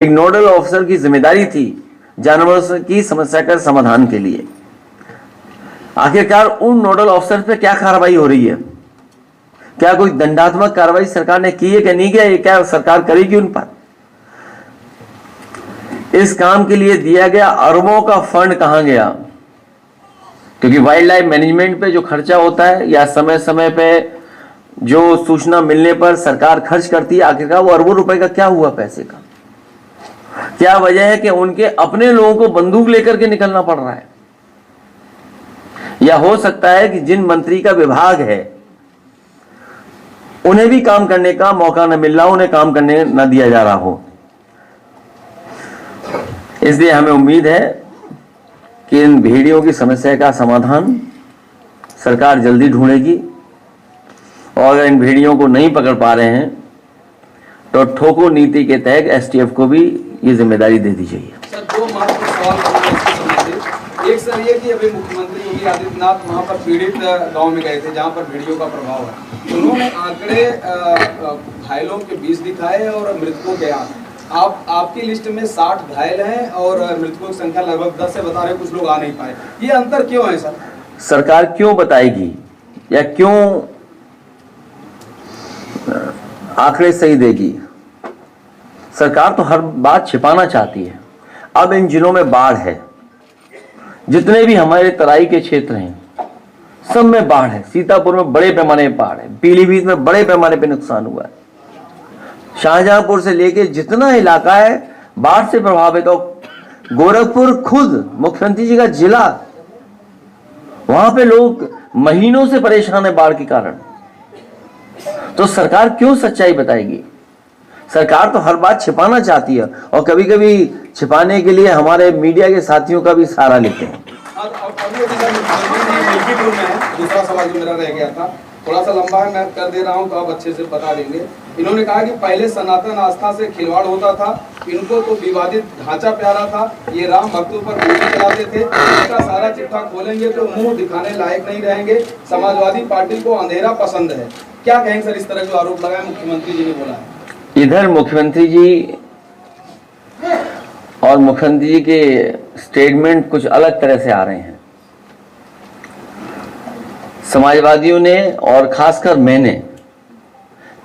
एक nodal officer की जिम्मेदारी थी जानवरों की समस्या का समाधान के लिए। आखिरकार उन नोडल ऑफिसर पे क्या कार्रवाई हो रही है? क्या कोई दंडात्मक कार्रवाई सरकार ने की है कि नहीं किया? ये क्या सरकार करेगी उन पर? इस काम के लिए दिया गया अरबों का फंड कहां गया? क्योंकि वाइल्ड लाइफ मैनेजमेंट पे जो खर्चा होता है या समय समय पे जो सूचना मिलने पर सरकार खर्च करती है, आखिरकार वो अरबों रुपए का क्या हुआ पैसे का? क्या वजह है कि उनके अपने लोगों को बंदूक लेकर के निकलना पड़ रहा है? या हो सकता है कि जिन मंत्री का विभाग है उन्हें भी काम करने का मौका न मिल रहा, उन्हें काम करने न दिया जा रहा हो। इसलिए हमें उम्मीद है कि इन भेड़ियों की समस्या का समाधान सरकार जल्दी ढूंढेगी, और अगर इन भेड़ियों को नहीं पकड़ पा रहे हैं तो ठोको नीति के तहत एसटीएफ को भी ये जिम्मेदारी दे दी जाइए। सर, दो महत्वपूर्ण सवाल। एक सर ये कि अभी मुख्यमंत्री योगी आदित्यनाथ वहाँ पर पीड़ित गांव में गए थे जहाँ पर भेड़ियों का प्रभाव है। उन्होंने आंकड़े घायलों के 20 दिखाए और मृतकों के 8। आपकी लिस्ट में 60 घायल हैं और मृतकों की संख्या लगभग 10 से बता रहे, कुछ लोग आ नहीं पाए। ये अंतर क्यों है सर? सरकार क्यों बताएगी या क्यों आंकड़े सही देगी? सरकार तो हर बात छिपाना चाहती है। अब इन जिलों में बाढ़ है, जितने भी हमारे तराई के क्षेत्र हैं सब में बाढ़ है। सीतापुर में बड़े पैमाने पर बाढ़ है, पीलीभीत में बड़े पैमाने पर नुकसान हुआ है, शाहजहांपुर से लेके जितना इलाका है बाढ़ से प्रभावित। और गोरखपुर खुद मुख्यमंत्री जी का जिला, वहां पे लोग महीनों से परेशान है बाढ़ के कारण। तो सरकार क्यों सच्चाई बताएगी? सरकार तो हर बात छिपाना चाहती है और कभी कभी छिपाने के लिए हमारे मीडिया के साथियों का भी सहारा लेते हैं। दूसरा सवाल जो मेरा रह गया था, थोड़ा सा लंबा है, मैं कर दे रहा हूं तो आप अच्छे से बता देंगे। इन्होंने कहा कि पहले सनातन आस्था से खिलवाड़ होता था, इनको तो विवादित ढांचा प्यारा था, ये राम भक्तों पर गोली चलाते थे, इसका सारा चिट्ठा खोलेंगे तो मुंह दिखाने लायक नहीं रहेंगे, समाजवादी पार्टी को अंधेरा पसंद है। क्या कहेंगे सर इस तरह जो आरोप लगाया मुख्यमंत्री जी ने बोला है? इधर मुख्यमंत्री जी और मुख्यमंत्री जी के स्टेटमेंट कुछ अलग तरह से आ रहे हैं। समाजवादियों ने और खासकर मैंने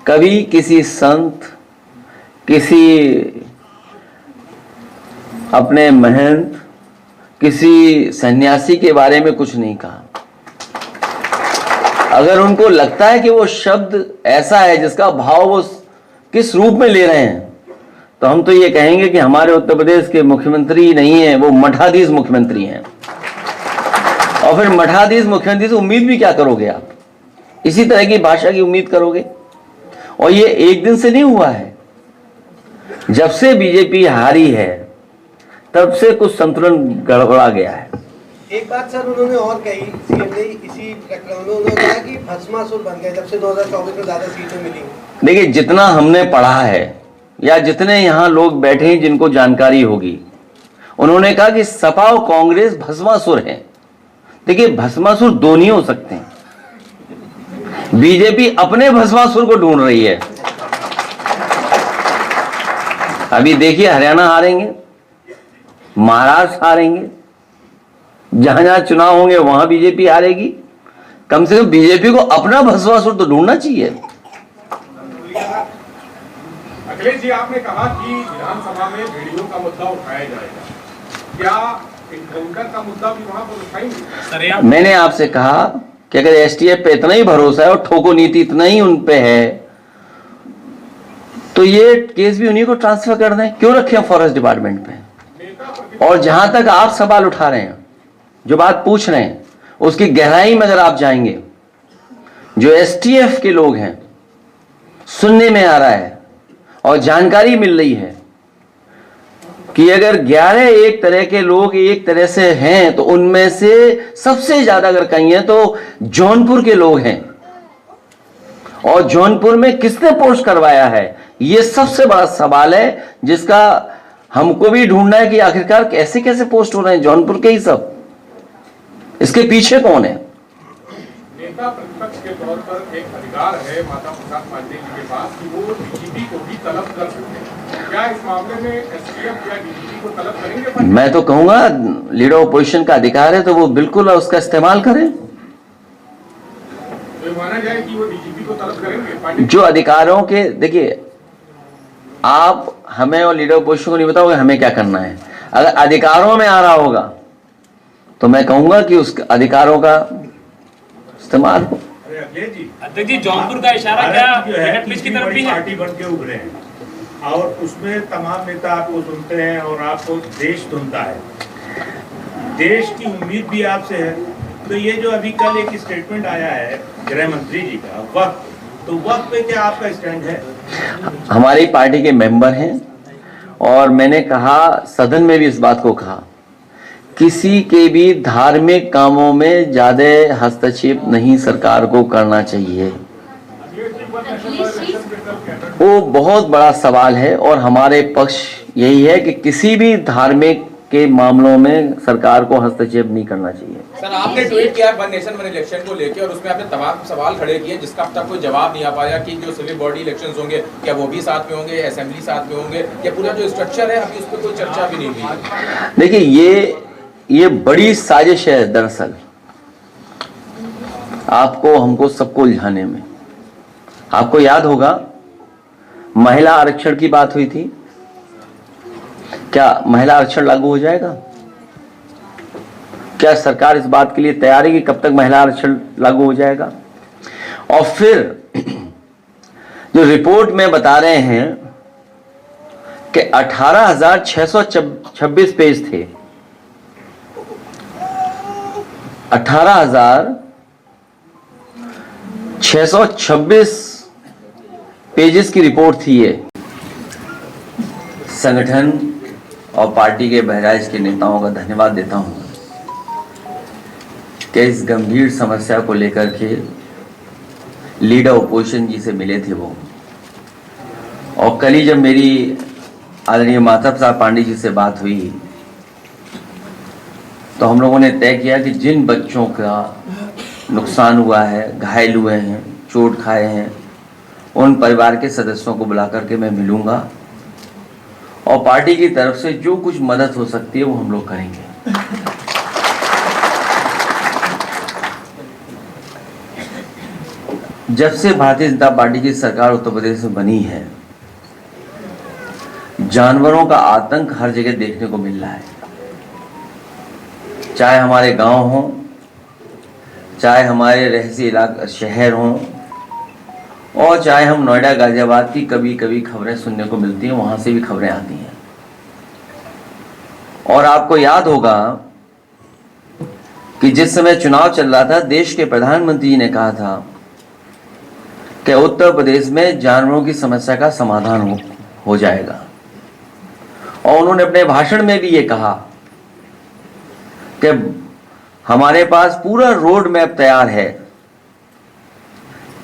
कभी किसी संत, किसी अपने महंत, किसी सन्यासी के बारे में कुछ नहीं कहा। अगर उनको लगता है कि वो शब्द ऐसा है जिसका भाव वो किस रूप में ले रहे हैं, तो हम तो ये कहेंगे कि हमारे उत्तर प्रदेश के मुख्यमंत्री नहीं है, वो मठाधीश मुख्यमंत्री हैं। और फिर मठाधीश मुख्यमंत्री से उम्मीद भी क्या करोगे आप? इसी तरह की भाषा की उम्मीद करोगे? और ये एक दिन से नहीं हुआ है। जब से बीजेपी हारी है तब से कुछ संतुलन गड़बड़ा गया है। एक बात सर उन्होंने और कही, सीएम ने इसी प्रकरण में उन्होंने कहा कि भस्मासुर बन गए जब से 2024 में ज्यादा सीटें मिली। देखिए, जितना हमने पढ़ा है या जितने यहाँ लोग बैठे हैं जिनको जानकारी होगी, उन्होंने कहा कि सपा और कांग्रेस भस्मासुर हैं। देखिए, भस्मासुर दो नहीं हो सकते हैं। बीजेपी अपने भस्मासुर को ढूंढ रही है। अभी देखिए, हरियाणा हारेंगे, महाराष्ट्र हारेंगे, जहां जहां चुनाव होंगे वहां बीजेपी हारेगी। कम से कम बीजेपी को अपना भस्मासुर तो ढूंढना चाहिए। अखिलेश जी, आपने कहा कि विधानसभा में भेड़ियों का मुद्दा उठाया जाएगा, क्या एनकाउंटर का मुद्दा भी वहां पर उठाएंगे? मैंने आपसे कहा कि अगर एसटीएफ पे इतना ही भरोसा है और ठोको नीति इतना ही उन पे है तो ये केस भी उन्हीं को ट्रांसफर कर दें। क्यों रखें फॉरेस्ट डिपार्टमेंट पे? और जहां तक आप सवाल उठा रहे हैं, जो बात पूछ रहे हैं, उसकी गहराई में अगर आप जाएंगे, जो एसटीएफ के लोग हैं, सुनने में आ रहा है और जानकारी मिल रही है कि अगर 11 एक तरह के लोग एक तरह से हैं तो उनमें से सबसे ज्यादा अगर कहीं है तो जौनपुर के लोग हैं। और जौनपुर में किसने पोस्ट करवाया है, यह सबसे बड़ा सवाल है जिसका हमको भी ढूंढना है कि आखिरकार कैसे कैसे पोस्ट हो रहे हैं जौनपुर के ही सब, इसके पीछे कौन है? नेता प्रतिपक्ष के तौर पर एक अधिकार है माता प्रसाद पांडेय जी के पास कि वो डीजीपी को भी तलब कर सकते हैं। क्या इस मामले में एसटीएफ या डीजीपी को तलब करेंगे? मैं तो कहूंगा लीडर ऑपोजिशन का अधिकार है तो वो बिल्कुल उसका इस्तेमाल करें। तो माना जाए कि वो डीजीपी को तलब करेंगे? जो अधिकारों के, देखिए आप हमें और लीडर ऑपोजिशन को नहीं बताओगे हमें क्या करना है। अगर अधिकारों में आ रहा होगा तो मैं कहूंगा कि उस अधिकारों का इस्तेमाल हो। अध्यक्ष जी, जौनपुर का इशारा क्या हेड लिस्ट की तरफ भी है? पार्टी बन के उभरे हैं और उसमें तमाम नेता आपको सुनते हैं और आपको देश सुनता है, देश की उम्मीद भी आपसे है। तो ये जो अभी कल एक स्टेटमेंट आया है गृह मंत्री जी का वक्त, तो वक्त पे क्या आपका स्टैंड है? हमारी पार्टी के मेंबर हैं और मैंने कहा, सदन में भी इस बात को कहा, किसी के भी धार्मिक कामों में ज्यादा हस्तक्षेप नहीं सरकार को करना चाहिए। वो बहुत बड़ा सवाल है और हमारे पक्ष यही है कि किसी भी धार्मिक के मामलों में सरकार को हस्तक्षेप नहीं करना चाहिए। सर, आपने ट्वीट किया वन नेशन वन इलेक्शन को लेकर और उसमें आपने तमाम सवाल खड़े किए जिसका अब तक कोई जवाब नहीं आ पाया कि जो सिविल बॉडी इलेक्शंस होंगे क्या वो भी साथ में होंगे, असेंबली साथ में होंगे, या पूरा जो स्ट्रक्चर है अभी उस पर कोई चर्चा भी नहीं हुई। देखिए ये बड़ी साजिश है दरअसल आपको हमको सबको उलझाने में। आपको याद होगा महिला आरक्षण की बात हुई थी, क्या महिला आरक्षण लागू हो जाएगा? क्या सरकार इस बात के लिए तैयार है कि कब तक महिला आरक्षण लागू हो जाएगा? और फिर जो रिपोर्ट में बता रहे हैं कि 18,626 पेज थे, 18,626 पेजेस की रिपोर्ट थी ये। संगठन और पार्टी के बहराइच के नेताओं का धन्यवाद देता हूं कि इस गंभीर समस्या को लेकर के लीडर ओपोजिशन जी से मिले थे वो। और कल ही जब मेरी आदरणीय माता प्रसाद पांडे जी से बात हुई तो हम लोगों ने तय किया कि जिन बच्चों का नुकसान हुआ है, घायल हुए हैं, चोट खाए हैं, उन परिवार के सदस्यों को बुला करके मैं मिलूंगा और पार्टी की तरफ से जो कुछ मदद हो सकती है वो हम लोग करेंगे। जब से भारतीय जनता पार्टी की सरकार उत्तर प्रदेश में बनी है, जानवरों का आतंक हर जगह देखने को मिल रहा है, चाहे हमारे गांव हो, चाहे हमारे रहसी इलाका शहर हो, और चाहे हम नोएडा गाजियाबाद की कभी कभी खबरें सुनने को मिलती हैं, वहां से भी खबरें आती हैं। और आपको याद होगा कि जिस समय चुनाव चल रहा था, देश के प्रधानमंत्री जी ने कहा था कि उत्तर प्रदेश में जानवरों की समस्या का समाधान हो जाएगा। और उन्होंने अपने भाषण में भी ये कहा कि हमारे पास पूरा रोड मैप तैयार है,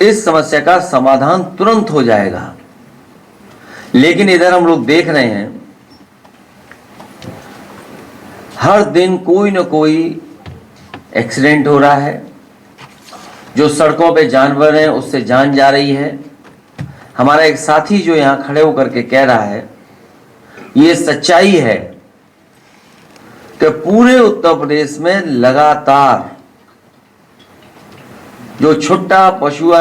इस समस्या का समाधान तुरंत हो जाएगा। लेकिन इधर हम लोग देख रहे हैं हर दिन कोई न कोई एक्सीडेंट हो रहा है, जो सड़कों पे जानवर हैं उससे जान जा रही है। हमारा एक साथी जो यहां खड़े होकर के कह रहा है, ये सच्चाई है कि पूरे उत्तर प्रदेश में लगातार जो छुट्टा पशु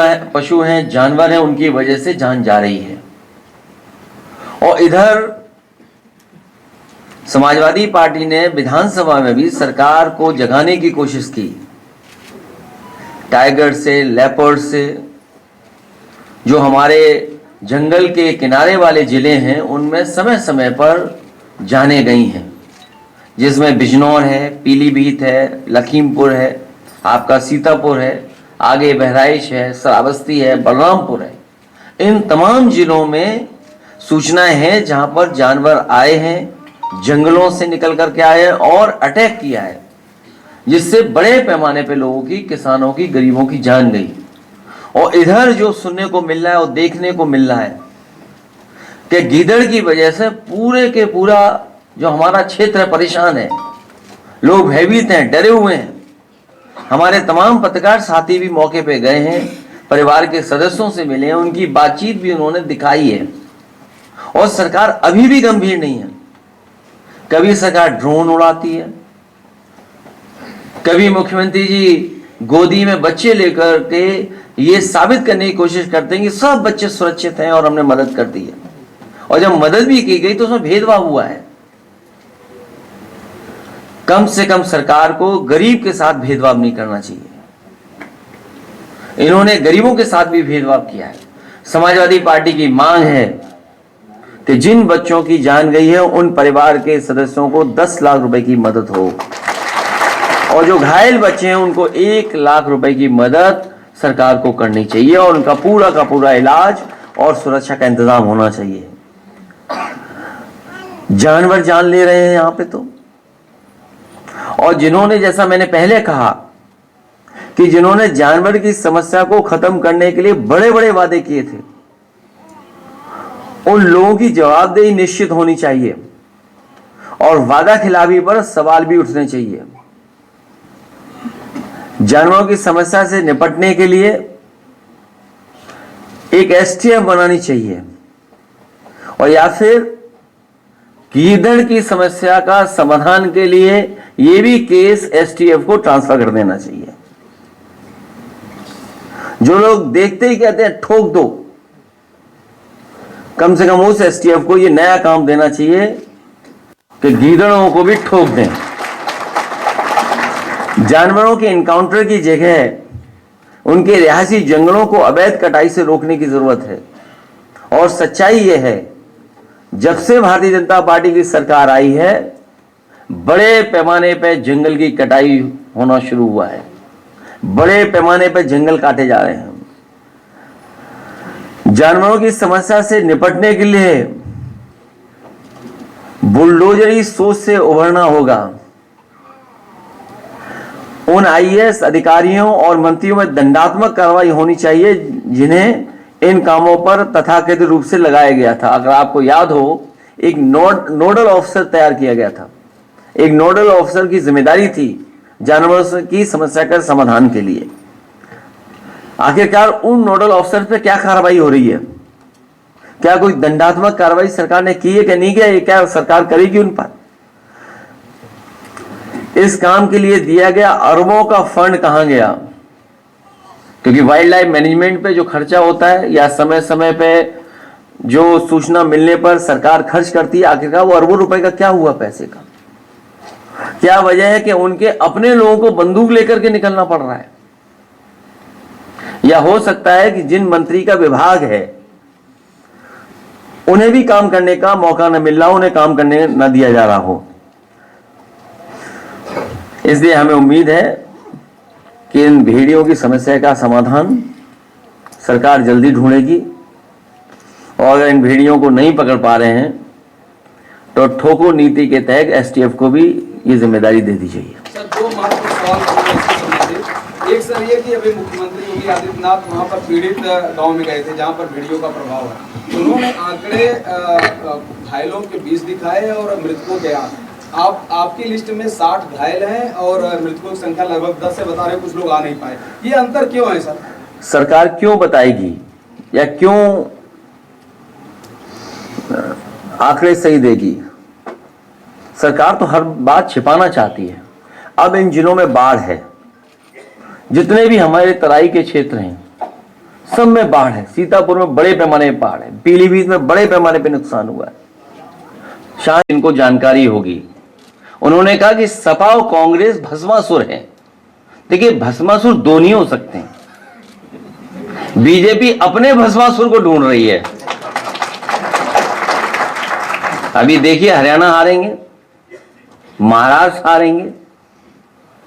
हैं, जानवर हैं, उनकी वजह से जान जा रही है। और इधर समाजवादी पार्टी ने विधानसभा में भी सरकार को जगाने की कोशिश की, टाइगर से, लेपर्ड से, जो हमारे जंगल के किनारे वाले जिले हैं उनमें समय समय पर जाने गई हैं, जिसमें बिजनौर है, पीलीभीत है, लखीमपुर है, आपका सीतापुर है, आगे बहराइच है, श्रावस्ती है, बलरामपुर है। इन तमाम जिलों में सूचनाएं हैं जहां पर जानवर आए हैं, जंगलों से निकल करके आए हैं और अटैक किया है, जिससे बड़े पैमाने पे लोगों की, किसानों की, गरीबों की जान गई। और इधर जो सुनने को मिल रहा है और देखने को मिल रहा है कि गीदड़ की वजह से पूरे के पूरा जो हमारा क्षेत्र है परेशान है, लोग भयभीत हैं, डरे हुए हैं। हमारे तमाम पत्रकार साथी भी मौके पे गए हैं, परिवार के सदस्यों से मिले हैं, उनकी बातचीत भी उन्होंने दिखाई है। और सरकार अभी भी गंभीर नहीं है। कभी सरकार ड्रोन उड़ाती है, कभी मुख्यमंत्री जी गोदी में बच्चे लेकर के ये साबित करने की कोशिश करते हैं कि सब बच्चे सुरक्षित हैं और हमने मदद कर दी है, और जब मदद भी की गई तो उसमें भेदभाव हुआ है। कम से कम सरकार को गरीब के साथ भेदभाव नहीं करना चाहिए। इन्होंने गरीबों के साथ भी भेदभाव किया है। समाजवादी पार्टी की मांग है कि जिन बच्चों की जान गई है उन परिवार के सदस्यों को 10 लाख रुपए की मदद हो, और जो घायल बच्चे हैं उनको 1 लाख रुपए की मदद सरकार को करनी चाहिए, और उनका पूरा का पूरा इलाज और सुरक्षा का इंतजाम होना चाहिए। जानवर जान ले रहे हैं यहां पे तो, और जिन्होंने, जैसा मैंने पहले कहा कि जिन्होंने जानवर की समस्या को खत्म करने के लिए बड़े बड़े वादे किए थे, उन लोगों की जवाबदेही निश्चित होनी चाहिए और वादा खिलाफी पर सवाल भी उठने चाहिए। जानवरों की समस्या से निपटने के लिए एक एसटीएफ बनानी चाहिए, और या फिर गीदड़ की समस्या का समाधान के लिए यह भी केस एसटीएफ को ट्रांसफर कर देना चाहिए। जो लोग देखते ही कहते हैं ठोक दो, कम से कम उस एसटीएफ को यह नया काम देना चाहिए कि गीदड़ों को भी ठोक दें। जानवरों के इनकाउंटर की जगह उनके रिहायशी जंगलों को अवैध कटाई से रोकने की जरूरत है। और सच्चाई यह है, जब से भारतीय जनता पार्टी की सरकार आई है, बड़े पैमाने पर जंगल की कटाई होना शुरू हुआ है, बड़े पैमाने पर जंगल काटे जा रहे हैं। जानवरों की समस्या से निपटने के लिए बुलडोजरी सोच से उभरना होगा। उन आईएएस अधिकारियों और मंत्रियों में दंडात्मक कार्रवाई होनी चाहिए जिन्हें इन कामों पर तथाकथित रूप से लगाया गया था। अगर आपको याद हो, एक नोडल ऑफिसर तैयार किया गया था। एक नोडल ऑफिसर की जिम्मेदारी थी जानवरों की समस्या का समाधान के लिए। आखिरकार उन नोडल ऑफिसर पे क्या कार्रवाई हो रही है? क्या कोई दंडात्मक कार्रवाई सरकार ने की है कि नहीं किया? ये क्या सरकार करेगी उन पर? इस काम के लिए दिया गया अरबों का फंड कहां गया? क्योंकि वाइल्ड लाइफ मैनेजमेंट पे जो खर्चा होता है या समय समय पे जो सूचना मिलने पर सरकार खर्च करती है, आखिरकार वो अरबों रुपए का क्या हुआ पैसे का? क्या वजह है कि उनके अपने लोगों को बंदूक लेकर के निकलना पड़ रहा है? या हो सकता है कि जिन मंत्री का विभाग है उन्हें भी काम करने का मौका न मिल रहा, उन्हें काम करने न दिया जा रहा हो। इसलिए हमें उम्मीद है कि इन भेड़ियों की समस्या का समाधान सरकार जल्दी ढूंढेगी, और अगर इन भेड़ियों को नहीं पकड़ पा रहे हैं तो ठोको नीति के तहत एसटीएफ को भी ये जिम्मेदारी दे दी जाइए। सर, 2 महत्वपूर्ण सवाल इसके संबंधित। एक सर ये कि अभी मुख्यमंत्री योगी आदित्यनाथ वहाँ पर पीड़ित गांव में गए थे जहाँ पर भेड़ियों का प्रभाव है। उन्होंने आंकड़े घायलों के 20 दिखाए और मृतकों के 8। आपकी लिस्ट में 60 घायल हैं और मृतकों की संख्या लगभग 10 से बता रहे, कुछ लोग आ नहीं पाए। ये अंतर क्यों है सर? सरकार क्यों बताएगी या क्यों आंकड़े सही देगी? सरकार तो हर बात छिपाना चाहती है। अब इन जिलों में बाढ़ है, जितने भी हमारे तराई के क्षेत्र हैं सब में बाढ़ है। सीतापुर में बड़े पैमाने पर बाढ़ है, पीलीभीत में बड़े पैमाने पर नुकसान हुआ है। शायद इनको जानकारी होगी। उन्होंने कहा कि सपा और कांग्रेस भस्मासुर है। देखिए, भस्मासुर दो नहीं हो सकते। बीजेपी अपने भस्मासुर को ढूंढ रही है। अभी देखिए, हरियाणा हारेंगे, महाराष्ट्र हारेंगे,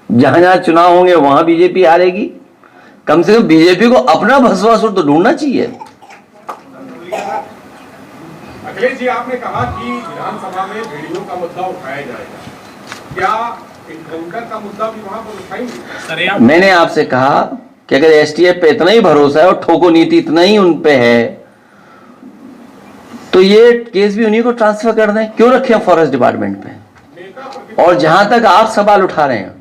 जहां जहां चुनाव होंगे वहां बीजेपी हारेगी। कम से कम बीजेपी को अपना भस्मासुर तो ढूंढना चाहिए। अखिलेश जी, आपने कहा कि विधानसभा में भेड़ियों का मुद्दा उठाया जाएगा, क्या इनकाउंटर का मुद्दा भी वहां पर उठाएंगे? मैंने आपसे कहा कि अगर एसटीएफ पे इतना ही भरोसा है और ठोको नीति इतना ही उन पे है तो ये केस भी उन्हीं को ट्रांसफर कर दें। क्यों रखे फॉरेस्ट डिपार्टमेंट पे? और जहां तक आप सवाल उठा रहे हैं,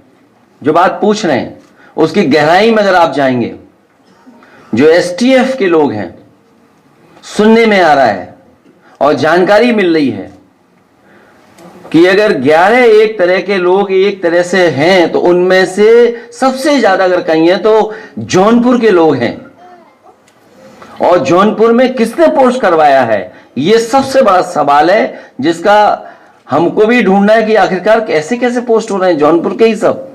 जो बात पूछ रहे हैं, उसकी गहराई में अगर आप जाएंगे, जो एसटीएफ के लोग हैं, सुनने में आ रहा है और जानकारी मिल रही है कि अगर 11 एक तरह के लोग एक तरह से हैं तो उनमें से सबसे ज्यादा अगर कहीं है तो जौनपुर के लोग हैं। और जौनपुर में किसने पोस्ट करवाया है, यह सबसे बड़ा सवाल है जिसका हमको भी ढूंढना है कि आखिरकार कैसे कैसे पोस्ट हो रहे हैं जौनपुर के ही सब,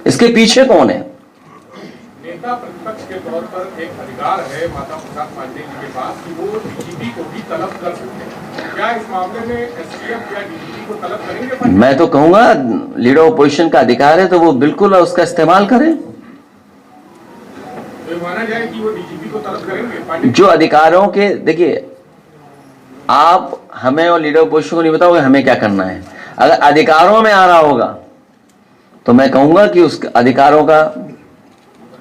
इसके पीछे कौन है। नेता प्रतिपक्ष के तौर पर एक अधिकार है माता प्रसाद पांडेय जी के पास कि वो डीजीपी को भी तलब कर सकते हैं। क्या इस मामले में एसटीएफ या डीजीपी को तलब करेंगे? मैं तो कहूंगा लीडर ऑपोजिशन का अधिकार है तो वो बिल्कुल उसका इस्तेमाल करें। तो माना जाए कि वो डीजीपी को तलब करेंगे? जो अधिकारों के, देखिए आप हमें और लीडर ऑपोजिशन को नहीं बताओगे हमें क्या करना है। अगर अधिकारों में आ रहा होगा तो मैं कहूंगा कि उस अधिकारों का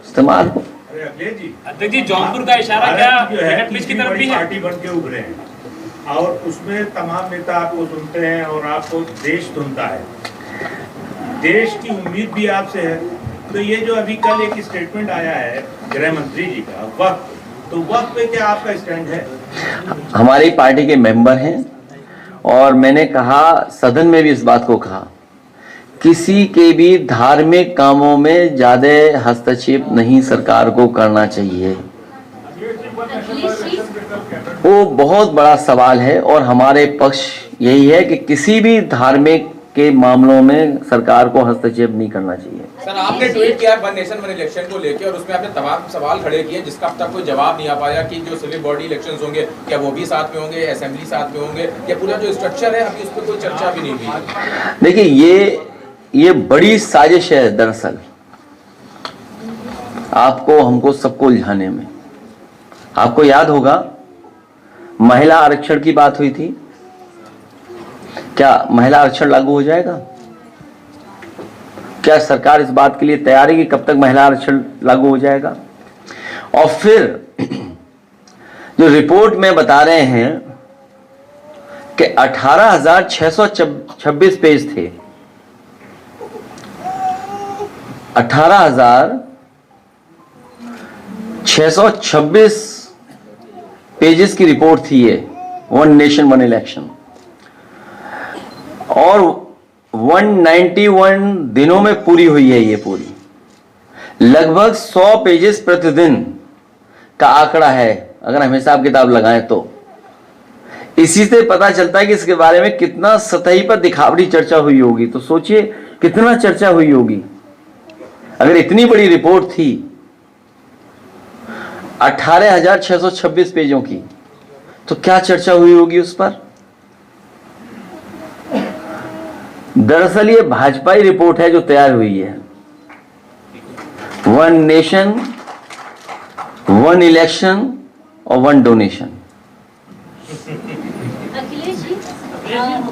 इस्तेमाल हो। अरे अखिलेश जी, अध्यक्ष जी जौनपुर का इशारा क्या भारत जो है हेड पुलिस की तीसरी तरफ बड़ी भी है? पार्टी बन के उभरे हैं और उसमें तमाम नेता आपको सुनते हैं और आपको देश सुनता है, देश की उम्मीद भी आपसे है। तो ये जो अभी कल एक स्टेटमेंट आया है गृह मंत्री जी का वक्त, तो वक्त पे क्या आपका स्टैंड है? हमारी पार्टी के मेंबर हैं और मैंने कहा सदन में भी इस बात को कहा, किसी के भी धार्मिक कामों में ज्यादा हस्तक्षेप नहीं सरकार को करना चाहिए। वो बहुत बड़ा सवाल है और हमारे पक्ष यही है कि किसी भी धार्मिक के मामलों में सरकार को हस्तक्षेप नहीं करना चाहिए। सर आपने ट्वीट किया वन नेशन वन इलेक्शन को लेकर और उसमें आपने तमाम सवाल खड़े किए जिसका अब तक कोई जवाब नहीं आ पाया कि जो सिविल बॉडी इलेक्शंस होंगे क्या वो भी साथ में होंगे, असेंबली साथ में होंगे, या पूरा जो स्ट्रक्चर है अभी उस पर कोई चर्चा भी नहीं हुई। देखिए ये बड़ी साजिश है दरअसल आपको हमको सबको उलझाने में। आपको याद होगा महिला आरक्षण की बात हुई थी, क्या महिला आरक्षण लागू हो जाएगा? क्या सरकार इस बात के लिए तैयार है कि कब तक महिला आरक्षण लागू हो जाएगा? और फिर जो रिपोर्ट में बता रहे हैं कि 18,626 पेज थे, 18,626 पेजेस की रिपोर्ट थी ये वन नेशन वन इलेक्शन, और 191 दिनों में पूरी हुई है ये पूरी। लगभग 100 पेजेस प्रतिदिन का आंकड़ा है अगर हम हिसाब किताब लगाएं तो। इसी से पता चलता है कि इसके बारे में कितना सतही पर दिखावटी चर्चा हुई होगी। तो सोचिए कितना चर्चा हुई होगी अगर इतनी बड़ी रिपोर्ट थी 18,626 पेजों की, तो क्या चर्चा हुई होगी उस पर। दरअसल ये भाजपाई रिपोर्ट है जो तैयार हुई है, वन नेशन वन इलेक्शन और वन डोनेशन। अखिलेश जी,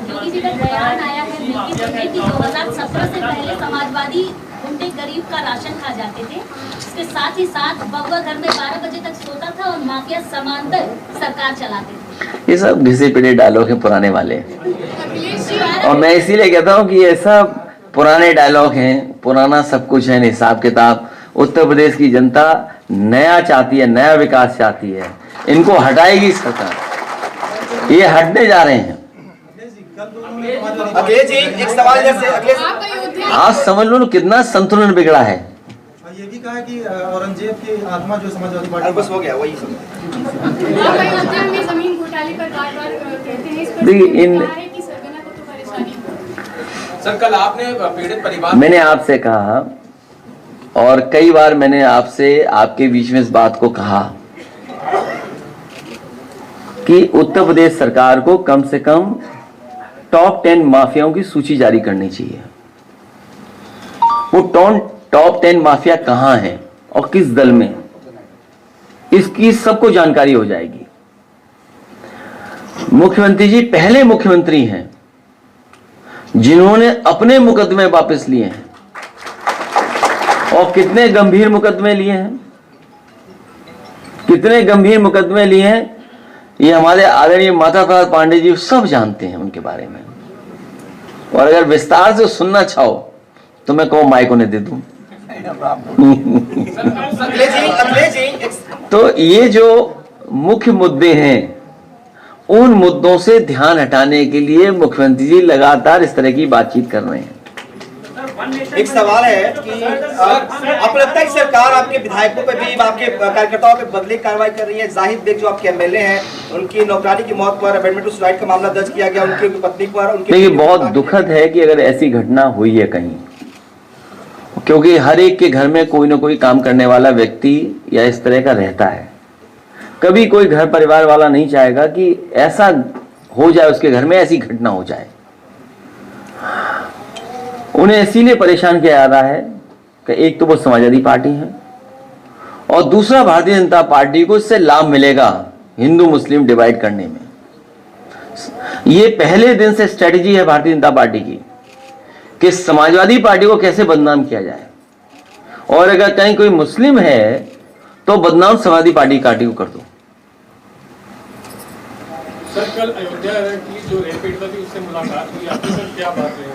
योगी जी का बयान आया है मिल्की सिंह की 2017 से पहले समाजवादी गुंडे गरीब का राशन खा जाते थे, इसके साथ ही साथ बउआ घर में 12 बजे तक सोता था और माफिया समांतर सरकार चलाते थे। ये सब घिसे पिटे डायलॉग है पुराने वाले, और मैं इसीलिए कहता हूँ कि ये सब पुराने डायलॉग हैं, पुराना सब कुछ है, हिसाब किताब। उत्तर प्रदेश की जनता नया चाहती है, नया विकास चाहती है, इनको हटाएगी सरकार, ये हटने जा रहे हैं। अखिलेश जी एक सवाल जैसे अखिलेश आज समझ लो कितना संतुलन बिगड़ा है। ये भी कहा कि औरंगजेब की आत्मा जो समाजवादी पार्टी बस हो गया वही सब। जमीन घोटाले पर बार-बार कहते हैं, इस पर देखिए इन कि सरगना को तो परेशानी हो। सर कल आपने पीड़ित परिवार मैंने आपसे कहा और कई बार मैंने आपसे आपके बीच में इस बात को कहा कि उत्तर प्रदेश सरकार को कम से कम टॉप 10 माफियाओं की सूची जारी करनी चाहिए। वो टॉप 10 माफिया कहां हैं और किस दल में, इसकी सबको जानकारी हो जाएगी। मुख्यमंत्री जी पहले मुख्यमंत्री हैं जिन्होंने अपने मुकदमे वापस लिए हैं, और कितने गंभीर मुकदमे लिए हैं, कितने गंभीर मुकदमे लिए हैं, ये हमारे आदरणीय माता प्रसाद पांडे जी सब जानते हैं उनके बारे में। और अगर विस्तार से सुनना चाहो तो मैं कहूँ माइक उन्हें दे दूं। तो ये जो मुख्य मुद्दे हैं उन मुद्दों से ध्यान हटाने के लिए मुख्यमंत्री जी लगातार इस तरह की बातचीत कर रहे हैं। एक सवाल है कि आपको लगता है कि सरकार आपके विधायकों पे भी, आपके कार्यकर्ताओं पे बदले कार्रवाई कर रही है? जाहिद बेग जो आपके एमएलए हैं, उनकी नौकरानी की मौत पर अमेंडमेंट टू राइट का मामला दर्ज किया गया, उनकी पत्नी पर। देखिए, बहुत दुखद है कि अगर ऐसी घटना हुई है कहीं, क्योंकि हर एक के घर में कोई ना कोई काम करने वाला व्यक्ति या इस तरह का रहता है। कभी कोई घर परिवार वाला नहीं चाहेगा कि ऐसा हो जाए, उसके घर में ऐसी घटना हो जाए। उन्हें इसीलिए परेशान किया जा रहा है कि एक तो वो समाजवादी पार्टी है और दूसरा भारतीय जनता पार्टी को इससे लाभ मिलेगा हिंदू मुस्लिम डिवाइड करने में। ये पहले दिन से स्ट्रेटजी है भारतीय जनता पार्टी की कि समाजवादी पार्टी को कैसे बदनाम किया जाए, और अगर कहीं कोई मुस्लिम है तो बदनाम समाजवादी पार्टी को कर दो। सर, कल अयोध्या की जो रेल पीड़िता थी उससे मुलाकात हुई, आपकी सर क्या बात रही?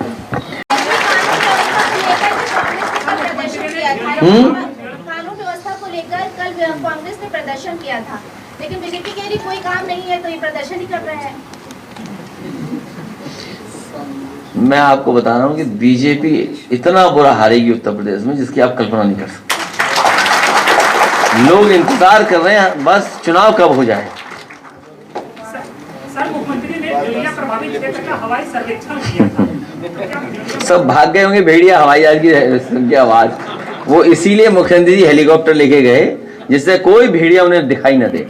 कानून व्यवस्था को लेकर कल कांग्रेस ने प्रदर्शन किया था, लेकिन बीजेपी कह रही कोई काम नहीं है तो ये प्रदर्शन ही कर रहे हैं। मैं आपको बता रहा हूं कि बीजेपी इतना बुरा हारेगी उत्तर प्रदेश में जिसकी आप कल्पना नहीं कर सकते। लोग इंतजार कर रहे हैं बस चुनाव कब हो जाए। सर, मुख्यमंत्री ने भेड़िया प्रभावित क्षेत्र का हवाई सर्वेक्षण किया था। सब भाग गए होंगे भेड़िया हवाई जहाज की आवाज। वो इसीलिए मुख्यमंत्री जी हेलीकॉप्टर लेके गए जिससे कोई भेड़िया उन्हें दिखाई न दे।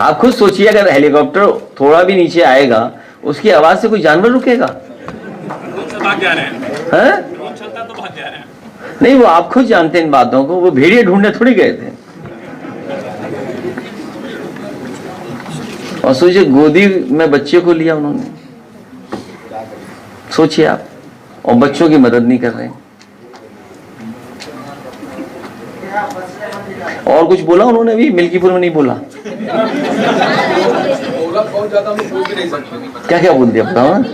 आप खुद सोचिए, अगर हेलीकॉप्टर थोड़ा भी नीचे आएगा उसकी आवाज से कोई जानवर रुकेगा? भाग जा रहे हैं। तो भाग जा रहे हैं। नहीं, वो आप खुद जानते हैं इन बातों को। वो भेड़िए ढूंढने थोड़ी गए थे। और सोचिए, गोदी में बच्चे को लिया उन्होंने। सोचिए आप, और बच्चों की मदद नहीं कर रहे। और कुछ बोला उन्होंने? भी मिल्कीपुर में नहीं बोला। बहुत ज्यादा हम पूछ भी नहीं सकते। क्या क्या बोल दिया बताओ ना,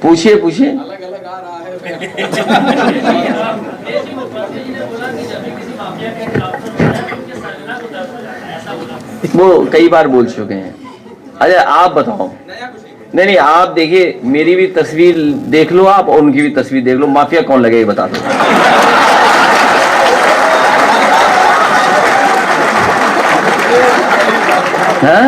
पूछिए पूछिए। अलग अलग आ रहा है। वो कई बार बोल चुके हैं। अरे आप बताओ। नहीं, आप देखिए, मेरी भी तस्वीर देख लो आप और उनकी भी तस्वीर देख लो, माफिया कौन लगे ये बता दो। हाँ?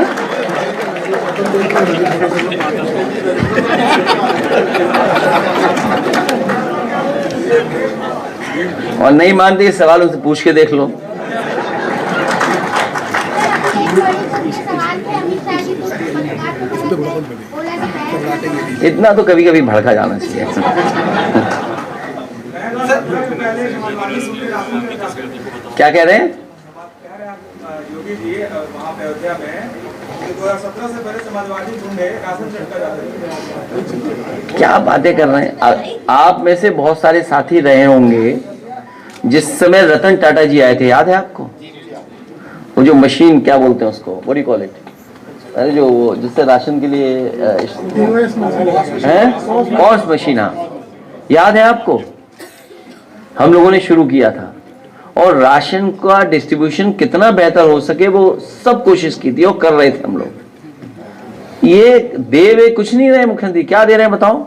और नहीं मानते इस सवाल उनसे पूछ के देख लो। इतना तो कभी कभी भड़का जाना चाहिए। क्या कह रहे हैं? योगी जी वहाँ पे अयोध्या में 2017 से पहले समाजवादी गुंडे राशन चढ़कर जा रहे हैं। क्या बातें कर रहे हैं आप में से बहुत सारे साथी रहे होंगे जिस समय रतन टाटा जी आए थे, याद है आपको? वो जो मशीन क्या बोलते हैं उसको, what do you call it, अरे जो वो जिससे राशन के लिए है पॉस मशीन, याद है आपको? हम लोगों ने शुरू किया था और राशन का डिस्ट्रीब्यूशन कितना बेहतर हो सके वो सब कोशिश की थी और कर रहे थे हम लोग। ये दे वे कुछ नहीं रहे मुख्यमंत्री, क्या दे रहे हैं बताओ?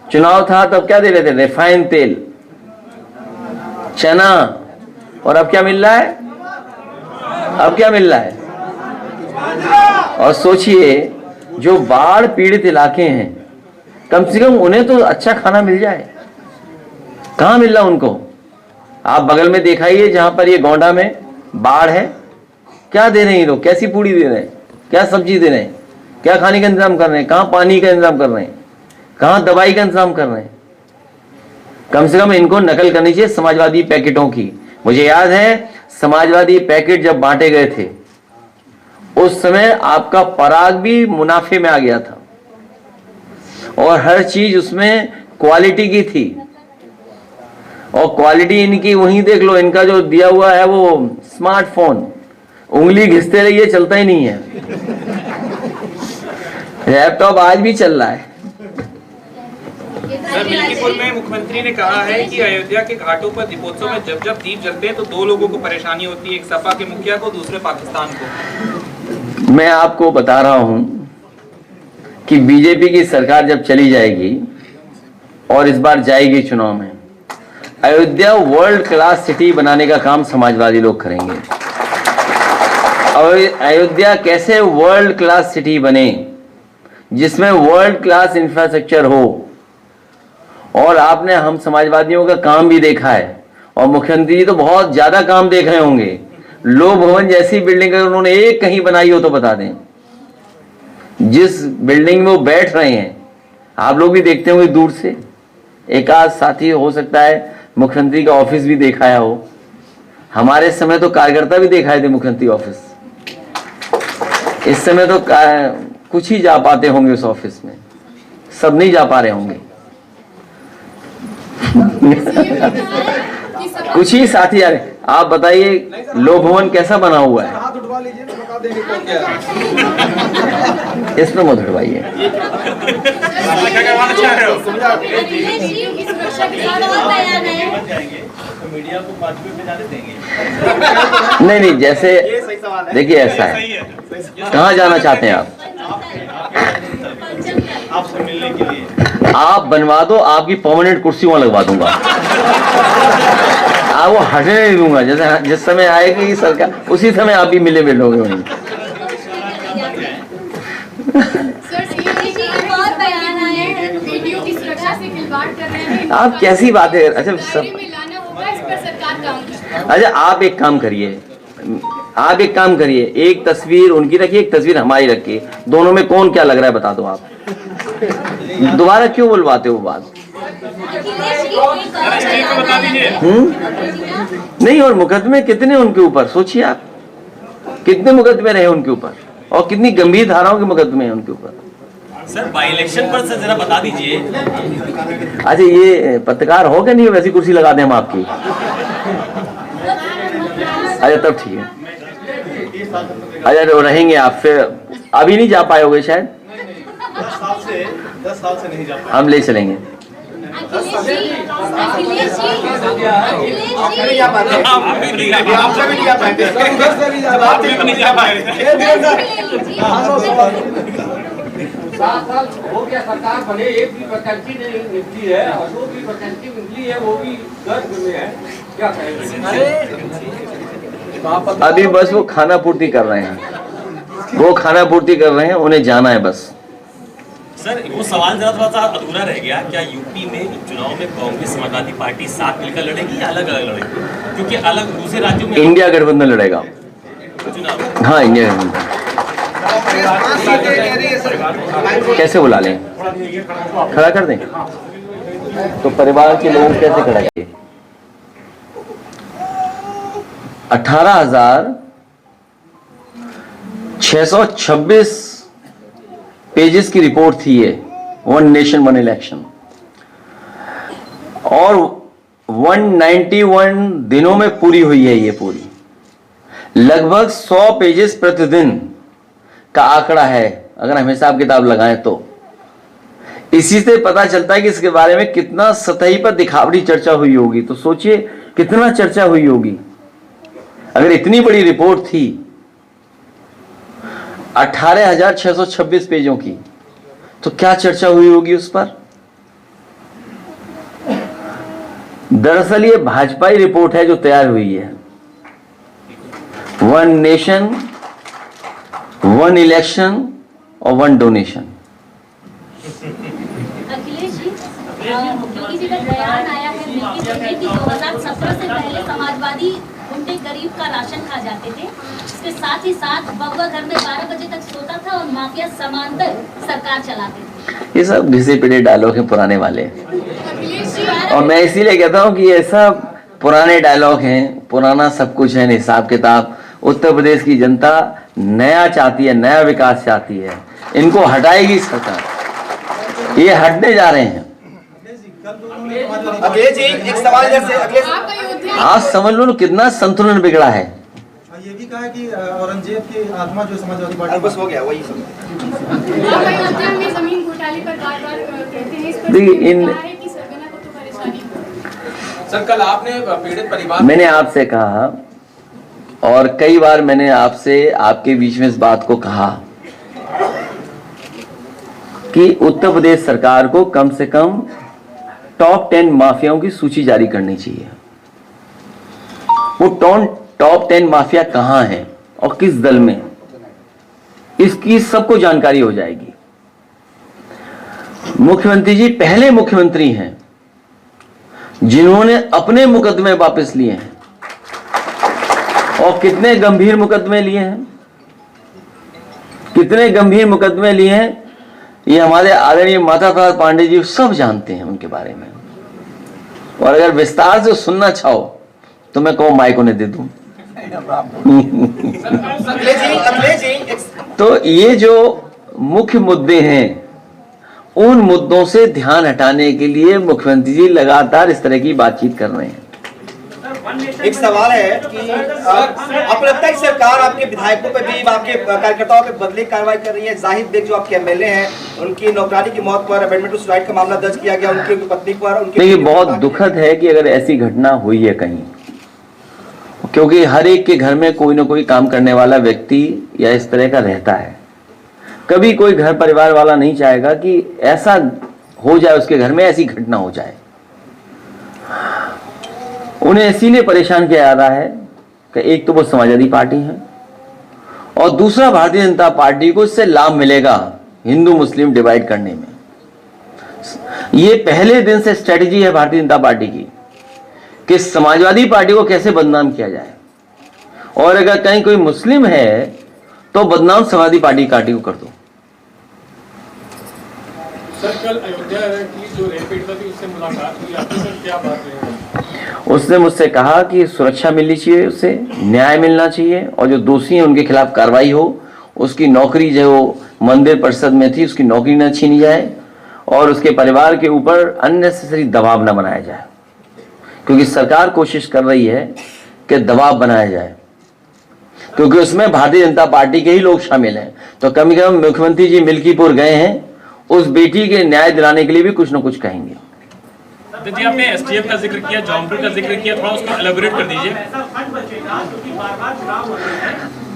चुनाव था तब क्या दे रहे थे? रिफाइंड तेल, चना, और अब क्या मिल रहा है? अब क्या मिल रहा है? और सोचिए, जो बाढ़ पीड़ित इलाके हैं कम से कम उन्हें तो अच्छा खाना मिल जाए। कहाँ मिल रहा उनको? आप बगल में दिखाइए जहां पर ये गोंडा में बाढ़ है, क्या दे रहे हैं लोग? कैसी पूड़ी दे रहे हैं, क्या सब्जी दे रहे हैं, क्या खाने का इंतजाम कर रहे हैं, कहाँ पानी का इंतजाम कर रहे हैं, कहाँ दवाई का इंतजाम कर रहे हैं? कम से कम इनको नकल करनी चाहिए समाजवादी पैकेटों की। मुझे याद है समाजवादी पैकेट जब बांटे गए थे उस समय आपका पराग भी मुनाफे में आ गया था और हर चीज उसमें क्वालिटी की थी। और क्वालिटी इनकी वहीं देख लो, इनका जो दिया हुआ है वो स्मार्टफोन, उंगली घिसते रहिए चलता ही नहीं है। लैपटॉप आज भी चल रहा है। सर, मिल्कीपुर में मुख्यमंत्री ने कहा है कि अयोध्या के घाटों पर दीपोत्सव में जब जब दीप जलते हैं तो दो लोगों को परेशानी होती है, एक सपा के मुखिया को, दूसरे पाकिस्तान को। मैं आपको बता रहा हूं कि बीजेपी की सरकार जब चली जाएगी और इस बार जाएगी चुनाव में, अयोध्या वर्ल्ड क्लास सिटी बनाने का काम समाजवादी लोग करेंगे। और अयोध्या कैसे वर्ल्ड क्लास सिटी बने, जिसमें वर्ल्ड क्लास इंफ्रास्ट्रक्चर हो। और आपने हम समाजवादियों का काम भी देखा है, और मुख्यमंत्री जी तो बहुत ज्यादा काम देख रहे होंगे। लोक भवन जैसी बिल्डिंग अगर उन्होंने एक कहीं बनाई हो तो बता दें। जिस बिल्डिंग में वो बैठ रहे हैं, आप लोग भी देखते होंगे दूर से, एक आध साथी हो सकता है मुख्यमंत्री का ऑफिस भी दिखाया हो। हमारे समय तो कार्यकर्ता भी दिखाए थे मुख्यमंत्री ऑफिस। इस समय तो कुछ ही जा पाते होंगे उस ऑफिस में, सब नहीं जा पा रहे होंगे। कुछ ही साथी आ रहे। आप बताइए लोक भवन कैसा बना हुआ है, हाथ उठवा लीजिए तो बता देंगे कौन क्या है। इसमें मत उठवाइए। मीडिया को 5 मिनट में जाने देंगे। नहीं नहीं, जैसे देखिए ऐसा है, कहाँ जाना चाहते हैं आप? आपसे मिलने के लिए आप बनवा दो, आपकी परमानेंट कुर्सी वहां लगवा दूंगा। आप वो हटने नहीं दूंगा। जैसे जिस समय आएगी सरकार, उसी समय आप भी मिलोगे वहीं। और बयान आया है वीडियो की सुरक्षा से खिलवाड़ कर रहे हैं। आप कैसी बातें। अच्छा सब, लाना होगा, इस पर सरकार काम करे। अच्छा आप एक काम करिए, एक तस्वीर उनकी रखिए, एक तस्वीर हमारी रखिए, दोनों में कौन क्या लग रहा है बता दो आप। दोबारा क्यों बुलवाते हो बात? नहीं, और मुकदमे कितने उनके ऊपर सोचिए आप, कितने मुकदमे रहे उनके ऊपर, और कितनी गंभीर धाराओं के मुकदमे हैं उनके ऊपर। सर बाई इलेक्शन पर सर जरा बता दीजिए। अच्छा ये पत्रकार हो क्या नहीं, वैसी कुर्सी लगा दें हम आपकी। अच्छा तब ठीक है। अच्छा तो रहेंगे आप, फिर अभी नहीं जा पाए होगे शायद। 10 साल से नहीं जा पाए। हम ले चलेंगे। हो गया सरकार बने, एक भी वैकेंसी नहीं निकली है, और जो भी वैकेंसी निकली है वो भी गर्भ में है। क्या कहेंगे? अभी बस वो खाना पूर्ति कर रहे हैं, उन्हें जाना है बस। सर वो सवाल जरा थोड़ा सा अधूरा रह गया, क्या यूपी में चुनाव में कांग्रेस समाजवादी पार्टी साथ मिलकर लड़ेगी या अलग अलग लड़ेगी? क्योंकि अलग दूसरे राज्यों में इंडिया गठबंधन लड़ेगा चुनाव। हाँ इंडिया गठबंधन। कैसे बुला लें, खड़ा कर दें तो परिवार के लोग कैसे खड़ा करेंगे? 18,626 पेजेस की रिपोर्ट थी ये, वन नेशन वन इलेक्शन, और 191 दिनों में पूरी हुई है ये पूरी। लगभग 100 पेजेस प्रतिदिन का आंकड़ा है अगर हम हिसाब किताब लगाएं तो। इसी से पता चलता है कि इसके बारे में कितना सतही पर दिखावटी चर्चा हुई होगी। तो सोचिए कितना चर्चा हुई होगी अगर इतनी बड़ी रिपोर्ट थी 18,626 पेजों की, तो क्या चर्चा हुई होगी उस पर। दरअसल ये भाजपाई रिपोर्ट है जो तैयार हुई है। वन नेशन वन इलेक्शन और वन डोनेशन। अखिलेश जी, योगी जी का बयान आया है मिल्की सिंह कि 2017 से पहले समाजवादी गुंडे गरीब का राशन खा जाते थे। इसके साथ ही साथ बउआ घर में 12 बजे तक सोता था और माफिया समांतर सरकार चलाते थे। ये सब घिसे पिटे डायलॉग हैं पुराने वाले, और मैं इसीलिए कहता हूँ कि ये सब पुराने डायलॉग हैं, पुराना सब कुछ है, हिसाब किताब। उत्तर प्रदेश की जनता नया चाहती है, नया विकास चाहती है, इनको हटाएगी सरकार, ये हटने जा रहे हैं। अखिलेश जी एक सवाल इधर से। अखिलेश आज समझ लो कितना संतुलन बिगड़ा है। ये भी कहा कि औरंगजेब की आत्मा जो समाजवादी पार्टी बस हो गया वही सब। जमीन घोटाले पर बार-बार कहते हैं, इस पर देखिए इन कि सरगना को तो परेशानी हो। सर कल आपने पीड़ित परिवार, मैंने आपसे कहा और कई बार मैंने आपसे आपके बीच में इस बात को कहा कि उत्तर प्रदेश सरकार को कम से कम टॉप 10 माफियाओं की सूची जारी करनी चाहिए। वो टॉप 10 माफिया कहां हैं और किस दल में, इसकी सबको जानकारी हो जाएगी। मुख्यमंत्री जी पहले मुख्यमंत्री हैं जिन्होंने अपने मुकदमे वापस लिए हैं, और कितने गंभीर मुकदमे लिए हैं, कितने गंभीर मुकदमे लिए हैं, ये हमारे आदरणीय माता प्रसाद पांडे जी सब जानते हैं उनके बारे में। और अगर विस्तार से सुनना चाहो तो मैं कहूँ माइक उन्हें दे दूं। तो ये जो मुख्य मुद्दे हैं, उन मुद्दों से ध्यान हटाने के लिए मुख्यमंत्री जी लगातार इस तरह की बातचीत कर रहे हैं। एक सवाल है कि आपको लगता है कि सरकार आपके विधायकों पे भी, आपके कार्यकर्ताओं पे बदले कार्रवाई कर रही है? जाहिद बेग जो आपके एमएलए हैं, उनकी नौकरानी की मौत पर अमेंडमेंट टू सुसाइड का मामला दर्ज किया गया, उनकी पत्नी पर। देखिए, बहुत दुखद है कि अगर ऐसी घटना हुई है कहीं, क्योंकि हर एक के घर में कोई ना कोई काम करने वाला व्यक्ति या इस तरह का रहता है। कभी कोई घर परिवार वाला नहीं चाहेगा कि ऐसा हो जाए, उसके घर में ऐसी घटना हो जाए। उन्हें इसीलिए परेशान किया जा रहा है कि एक तो वो समाजवादी पार्टी है और दूसरा भारतीय जनता पार्टी को इससे लाभ मिलेगा हिंदू मुस्लिम डिवाइड करने में। ये पहले दिन से स्ट्रेटजी है भारतीय जनता पार्टी की कि समाजवादी पार्टी को कैसे बदनाम किया जाए, और अगर कहीं कोई मुस्लिम है तो बदनाम समाजवादी पार्टी को कर दो। सर, कल अयोध्या की जो रेल पीड़िता थी उससे मुलाकात हुई, आपकी सर क्या बात रही? उसने मुझसे कहा कि सुरक्षा मिलनी चाहिए, उसे न्याय मिलना चाहिए, और जो दोषी हैं उनके खिलाफ कार्रवाई हो, उसकी नौकरी जो मंदिर परिषद में थी उसकी नौकरी न छीनी जाए, और उसके परिवार के ऊपर अननेसेसरी दबाव न बनाया जाए, क्योंकि सरकार कोशिश कर रही है कि दबाव बनाया जाए, क्योंकि उसमें भारतीय जनता पार्टी के ही लोग शामिल हैं। तो कम से कम मुख्यमंत्री जी मिल्कीपुर गए हैं, उस बेटी के न्याय दिलाने के लिए भी कुछ न कुछ कहेंगे। जी, आपने एसटीएफ का जिक्र किया, जौनपुर का जिक्र किया, थोड़ा उसको एलाबोरेट कर दीजिए।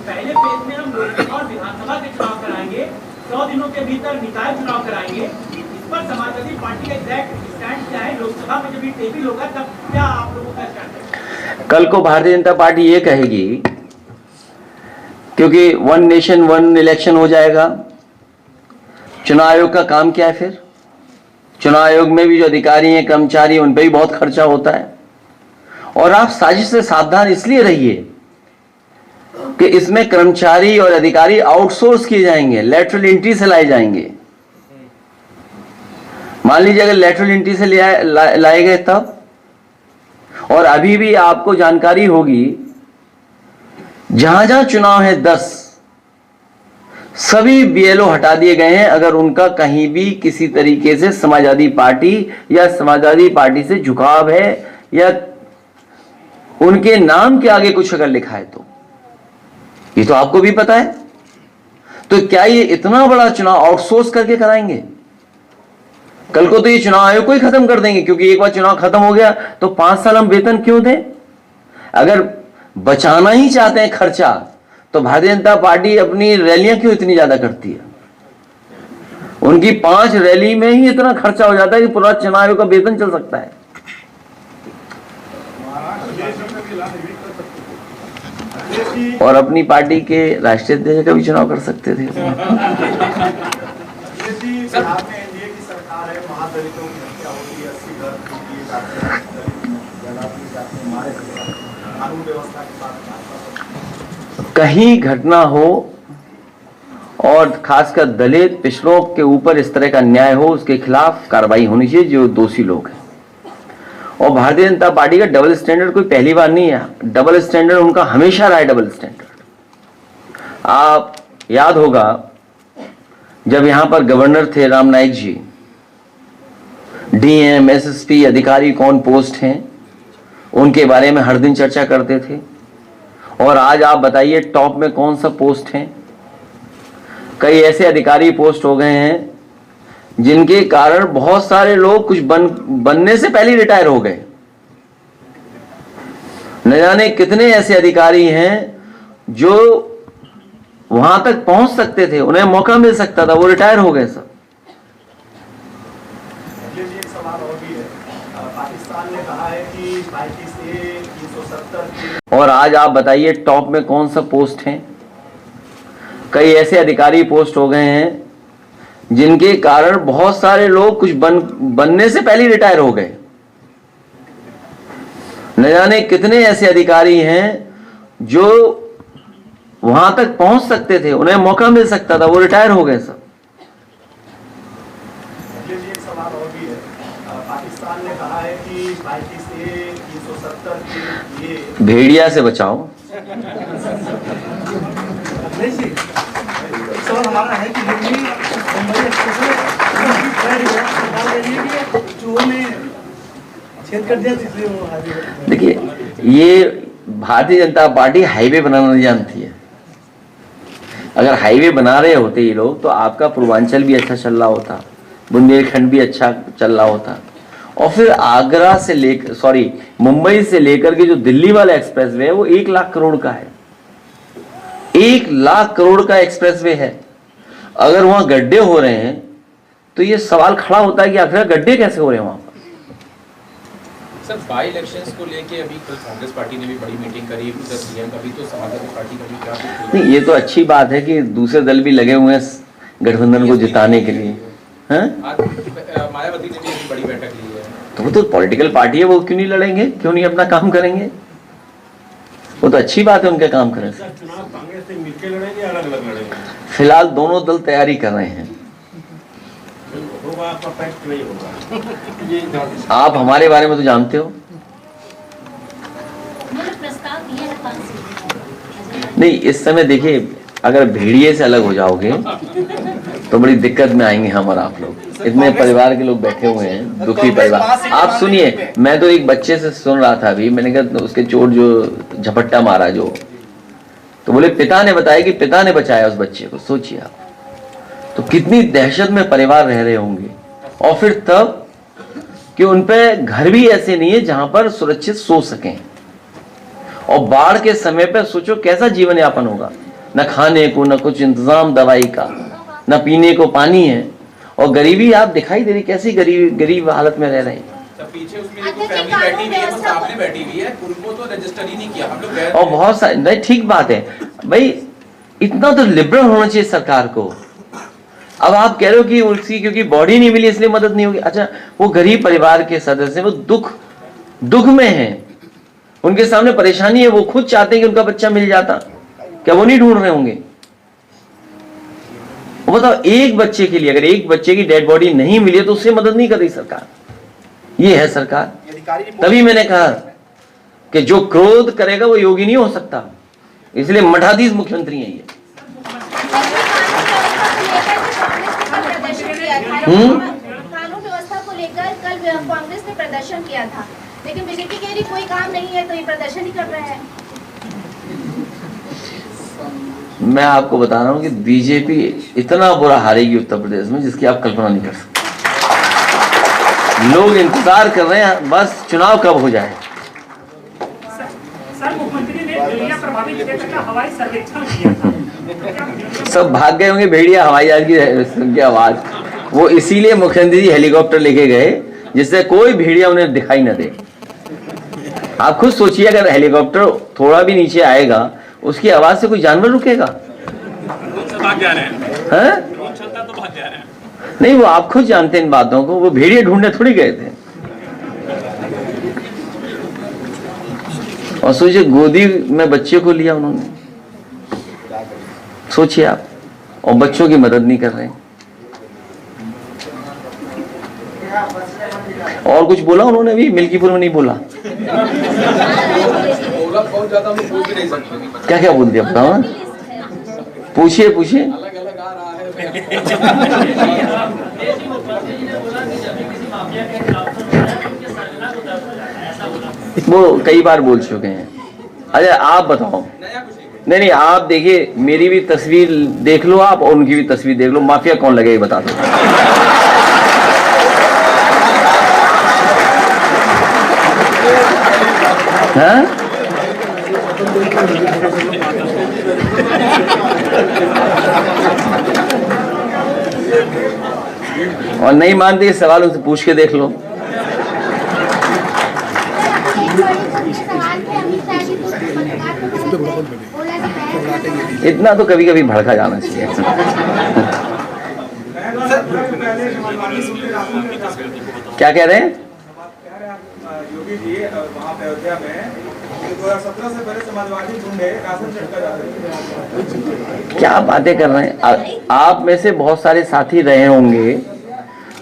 पहले फेज में हम लोकसभा और विधानसभा के चुनाव कराएंगे, 100 दिनों के भीतर निकाय चुनाव कराएंगे। इस पर समाजवादी पार्टी का एग्जैक्ट स्टैंड क्या है? लोकसभा में जब ये टेबल होगा तब क्या आप लोगों का स्टैंड है? कल को भारतीय जनता पार्टी ये कहेगी, क्योंकि 1 नेशन 1 इलेक्शन हो जाएगा। चुनाव आयोग का काम क्या है फिर? चुनाव आयोग में भी जो अधिकारी हैं, कर्मचारी हैं, उन पर भी बहुत खर्चा होता है। और आप साजिश से सावधान इसलिए रहिए कि इसमें कर्मचारी और अधिकारी आउटसोर्स किए जाएंगे, लेटरल एंट्री से लाए जाएंगे। मान लीजिए अगर लेटरल एंट्री से लाए गए तब, और अभी भी आपको जानकारी होगी जहां जहां चुनाव है 10 सभी बीएलओ हटा दिए गए हैं, अगर उनका कहीं भी किसी तरीके से समाजवादी पार्टी या समाजवादी पार्टी से झुकाव है या उनके नाम के आगे कुछ अगर लिखा है तो। ये तो आपको भी पता है। तो क्या ये इतना बड़ा चुनाव आउटसोर्स करके कराएंगे? कल को तो ये चुनाव आयोग को ही खत्म कर देंगे, क्योंकि एक बार चुनाव खत्म हो गया तो 5 साल हम वेतन क्यों दें? अगर बचाना ही चाहते हैं खर्चा, तो भारतीय जनता पार्टी अपनी रैलियां क्यों इतनी ज्यादा करती है? उनकी 5 रैली में ही इतना खर्चा हो जाता है कि पूरा चुनाव आयोग का वेतन चल सकता है। और अपनी पार्टी के राष्ट्रीय अध्यक्ष का भी चुनाव कर सकते थे। कहीं घटना हो और खासकर दलित पिछड़ों के ऊपर इस तरह का न्याय हो, उसके खिलाफ कार्रवाई होनी चाहिए जो दोषी लोग हैं। और भारतीय जनता पार्टी का डबल स्टैंडर्ड कोई पहली बार नहीं है, डबल स्टैंडर्ड उनका हमेशा रहा है। डबल स्टैंडर्ड आप याद होगा जब यहां पर गवर्नर थे राम नाईक जी, डीएम एसएसपी अधिकारी कौन पोस्ट हैं उनके बारे में हर दिन चर्चा करते थे। और आज आप बताइए टॉप में कौन सा पोस्ट है? कई ऐसे अधिकारी पोस्ट हो गए हैं जिनके कारण बहुत सारे लोग कुछ बनने से पहले रिटायर हो गए। न जाने कितने ऐसे अधिकारी हैं जो वहां तक पहुंच सकते थे, उन्हें मौका मिल सकता था, वो रिटायर हो गए सब। एक सवाल और भी है, पाकिस्तान ने कहा है कि 35A 370 और आज आप बताइए टॉप में कौन सा पोस्ट है? कई ऐसे अधिकारी पोस्ट हो गए हैं जिनके कारण बहुत सारे लोग कुछ बनने से पहले रिटायर हो गए। न जाने कितने ऐसे अधिकारी हैं जो वहां तक पहुंच सकते थे, उन्हें मौका मिल सकता था, वो रिटायर हो गए सब। एक सवाल और भी है, पाकिस्तान ने कहा है कि 35A 370 के लिए भेड़िया से बचाओ। नहीं जी, एक सवाल हमारा है कि दिल्ली मुंबई एक्सप्रेस में चूहों ने छेद कर दिया, इसलिए वो हाजिर। देखिए, ये भारतीय जनता पार्टी हाईवे बनाना नहीं जानती है। अगर हाईवे बना रहे होते ये लोग तो आपका पूर्वांचल भी अच्छा चल रहा होता, बुंदेलखंड भी अच्छा चल रहा होता, और फिर आगरा से लेकर मुंबई से लेकर के जो दिल्ली वाला एक्सप्रेसवे है वो 1 लाख करोड़ का है। 1 लाख करोड़ का एक्सप्रेसवे है। अगर वहां गड्ढे हो रहे हैं तो ये सवाल खड़ा होता है कि आखिर गड्ढे कैसे हो रहे हैं वहां पर। सर, बाई इलेक्शंस को लेके अभी कल कांग्रेस पार्टी ने भी बड़ी मीटिंग करी, उधर सीएम का भी, तो समाजवादी पार्टी का भी क्या? नहीं, ये तो अच्छी बात है कि दूसरे दल भी लगे हुए हैं गठबंधन को जिताने के लिए। मायावती ने भी बड़ी बैठक ली है। तो वो तो पॉलिटिकल पार्टी है, वो क्यों नहीं लड़ेंगे, क्यों नहीं अपना काम करेंगे? वो तो अच्छी बात है उनके काम करें। चुनाव कांग्रेस से मिलकर लड़ेंगे, अलग अलग लड़ेंगे? फिलहाल दोनों दल तैयारी कर रहे हैं। होगा आपका फैक्ट नहीं होगा। आप हमारे बारे में तो जानते हो। प्रस्ताव दिया है 500। नहीं, इस समय देखिए, अगर भेड़िए से अलग हो जाओगे तो बड़ी दिक्कत में आएंगे हम और आप लोग। इतने परिवार के लोग बैठे हुए हैं, दुखी परिवार। आप सुनिए, मैं तो एक बच्चे से सुन रहा था अभी, मैंने कहा उसके चोट जो झपट्टा मारा जो, तो बोले पिता ने बताया कि पिता ने बचाया उस बच्चे को। सोचिए आप, तो कितनी दहशत में परिवार रह रहे होंगे। और फिर तब कि उन पे घर भी ऐसे नहीं है जहां पर सुरक्षित सो सकें, और बाढ़ के समय पे सोचो कैसा जीवन यापन होगा। न खाने को, न कुछ इंतजाम दवाई का, न पीने को पानी है, और गरीबी आप दिखाई दे रही, कैसी गरीब हालत में रह रहे हैं। पीछे उसमें जो फैमिली बैठी हुई है, वो सामने बैठी हुई है, उनको तो रजिस्टर ही नहीं किया हम लोग। और बहुत सारे नहीं, ठीक बात है भाई, इतना तो लिबरल होना चाहिए सरकार को। अब आप कह रहे हो कि उसकी क्योंकि बॉडी नहीं मिली इसलिए मदद नहीं होगी। अच्छा, वो गरीब परिवार के सदस्य, वो दुख में है, उनके सामने परेशानी है, वो खुद चाहते हैं कि उनका बच्चा मिल जाता, क्या वो नहीं ढूंढ रहे होंगे? बताओ, एक बच्चे के लिए अगर एक बच्चे की डेड बॉडी नहीं मिली तो उससे मदद नहीं कर रही सरकार। ये है सरकार। तभी मैंने कहा कि जो क्रोध करेगा वो योगी नहीं हो सकता, इसलिए मठाधीश मुख्यमंत्री है ये। कानून व्यवस्था को लेकर कल कांग्रेस ने प्रदर्शन किया था, लेकिन बीजेपी कह रही कोई काम नहीं है, तो ये प्रदर्शन ही कर रहे हैं। मैं आपको बता रहा हूं कि बीजेपी इतना बुरा हारेगी उत्तर प्रदेश में जिसकी आप कल्पना नहीं कर सकते। लोग इंतजार कर रहे हैं बस चुनाव कब हो जाए। सर, मुख्यमंत्री ने भेड़िया प्रभावित क्षेत्र का हवाई सर्वेक्षण किया था। सब भाग गए होंगे भेड़िया हवाई जहाज की आवाज। वो इसीलिए मुख्यमंत्री जी हेलीकॉप्टर लेके गए जिससे कोई भेड़िया उन्हें दिखाई न दे। आप खुद सोचिए, अगर हेलीकॉप्टर थोड़ा भी नीचे आएगा उसकी आवाज से कोई जानवर रुकेगा? भाग जा रहे हैं। तो भाग जा रहे हैं। नहीं, वो आप खुद जानते हैं इन बातों को। वो भेड़िए ढूंढने थोड़ी गए थे। और सोचिए, गोदी में बच्चे को लिया उन्होंने, सोचिए आप, और बच्चों की मदद नहीं कर रहे। और कुछ बोला उन्होंने? भी मिल्कीपुर में नहीं बोला। बहुत ज्यादा हम पूछ भी नहीं सकते। क्या क्या बोल दिया बताओ ना, पूछिए पूछिए। अलग अलग आ रहा है। वो कई बार बोल चुके हैं। अरे आप बताओ। नहीं, आप देखिए, मेरी भी तस्वीर देख लो आप और उनकी भी तस्वीर देख लो, माफिया कौन लगे ये बता दो। हाँ? और नहीं मानते ये सवाल उनसे पूछ के देख लो। इतना तो कभी कभी भड़का जाना चाहिए। क्या कह रहे हैं? योगी जी वहाँ पे अयोध्या में 2017 से पहले समाजवादी गुंडे राशन चढ़कर जा रहे हैं। क्या बातें कर रहे हैं आप में से बहुत सारे साथी रहे होंगे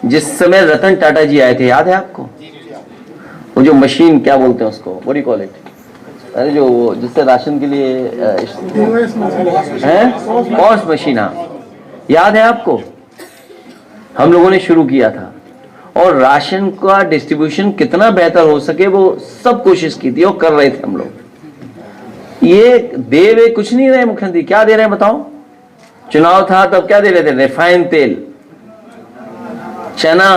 जिस समय रतन टाटा जी आए थे, याद है आपको? वो जो मशीन क्या बोलते हैं उसको, what do you call it, अरे जो जिससे राशन के लिए है पॉस मशीन, याद है आपको? हम लोगों ने शुरू किया था और राशन का डिस्ट्रीब्यूशन कितना बेहतर हो सके वो सब कोशिश की थी और कर रहे थे हम लोग। ये दे वे कुछ नहीं रहे मुख्यमंत्री, क्या दे रहे हैं बताओ? चुनाव था तब क्या दे रहे थे? रिफाइंड तेल, चना,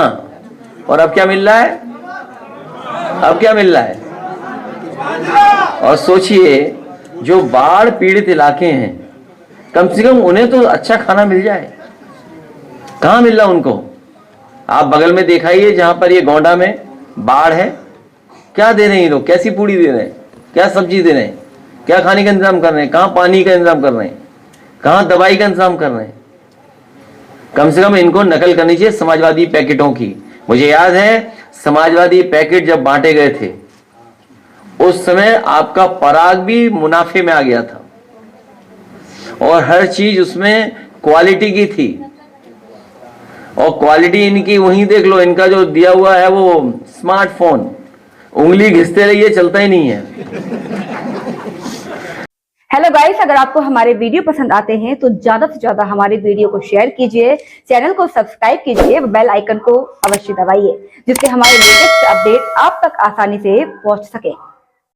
और अब क्या मिल रहा है? अब क्या मिल रहा है? और सोचिए जो बाढ़ पीड़ित इलाके हैं कम से कम उन्हें तो अच्छा खाना मिल जाए, कहां मिल रहा उनको? आप बगल में दिखाइए जहां पर ये गोंडा में बाढ़ है, क्या दे रहे हैं लोग? कैसी पूड़ी दे रहे हैं, क्या सब्जी दे रहे हैं, क्या खाने का इंतजाम कर रहे हैं, कहां पानी का इंतजाम कर रहे हैं, कहां दवाई का इंतजाम कर रहे हैं? कम से कम इनको नकल करनी चाहिए समाजवादी पैकेटों की। मुझे याद है समाजवादी पैकेट जब बांटे गए थे उस समय आपका पराग भी मुनाफे में आ गया था और हर चीज उसमें क्वालिटी की थी। और क्वालिटी इनकी वहीं देख लो, इनका जो दिया हुआ है वो स्मार्टफोन, उंगली घिसते रहिए चलता ही नहीं है। हेलो गाइस, अगर आपको हमारे वीडियो पसंद आते हैं तो ज्यादा से ज्यादा हमारे वीडियो को शेयर कीजिए, चैनल को सब्सक्राइब कीजिए, बेल आइकन को अवश्य दबाइए जिससे हमारे लेटेस्ट अपडेट आप तक आसानी से पहुंच सके।